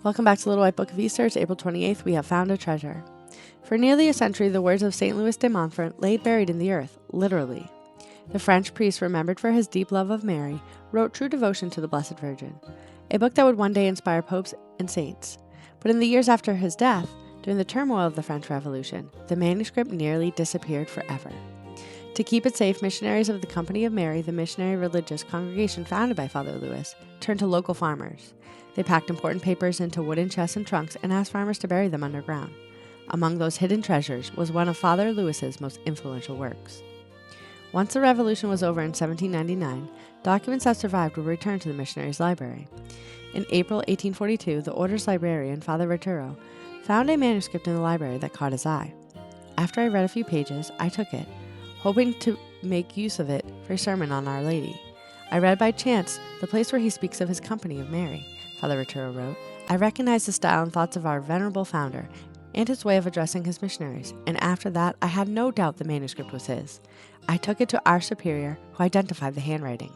Welcome back to Little White Book of Easter. It's April 28th. We have found a treasure. For nearly a century, the words of St. Louis de Montfort lay buried in the earth, literally. The French priest, remembered for his deep love of Mary, wrote True Devotion to the Blessed Virgin, a book that would one day inspire popes and saints. But in the years after his death, during the turmoil of the French Revolution, the manuscript nearly disappeared forever. To keep it safe, missionaries of the Company of Mary, the missionary religious congregation founded by Father Louis, turned to local farmers. They packed important papers into wooden chests and trunks and asked farmers to bury them underground. Among those hidden treasures was one of Father Louis's most influential works. Once the revolution was over in 1799, documents that survived were returned to the missionaries' library. In April 1842, the order's librarian, Father Arturo, found a manuscript in the library that caught his eye. After I read a few pages, I took it, hoping to make use of it for a sermon on Our Lady. I read by chance the place where he speaks of his Company of Mary. Father Arturo wrote, I recognized the style and thoughts of our venerable founder and his way of addressing his missionaries, and after that I had no doubt the manuscript was his. I took it to our superior, who identified the handwriting.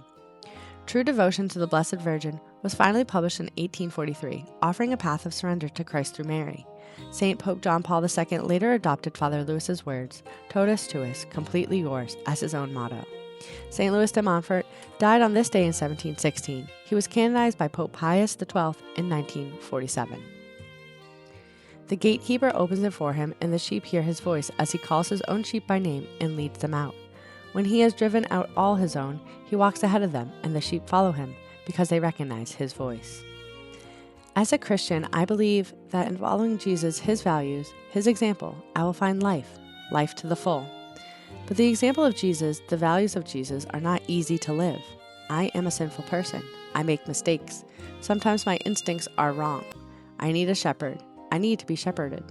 True Devotion to the Blessed Virgin was finally published in 1843, offering a path of surrender to Christ through Mary. St. Pope John Paul II later adopted Father Louis's words, Totus tuus, completely yours, as his own motto. St. Louis de Montfort died on this day in 1716. He was canonized by Pope Pius XII in 1947. The gatekeeper opens it for him, and the sheep hear his voice as he calls his own sheep by name and leads them out. When he has driven out all his own, he walks ahead of them, and the sheep follow him because they recognize his voice. As a Christian, I believe that in following Jesus, his values, his example, I will find life to the full. But the example of Jesus, the values of Jesus, are not easy to live. I am a sinful person. I make mistakes. Sometimes my instincts are wrong. I need a shepherd. I need to be shepherded.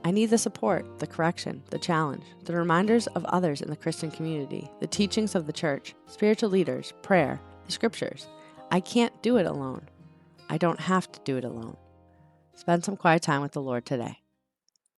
I need the support, the correction, the challenge, the reminders of others in the Christian community, the teachings of the church, spiritual leaders, prayer, the scriptures. I can't do it alone. I don't have to do it alone. Spend some quiet time with the Lord today.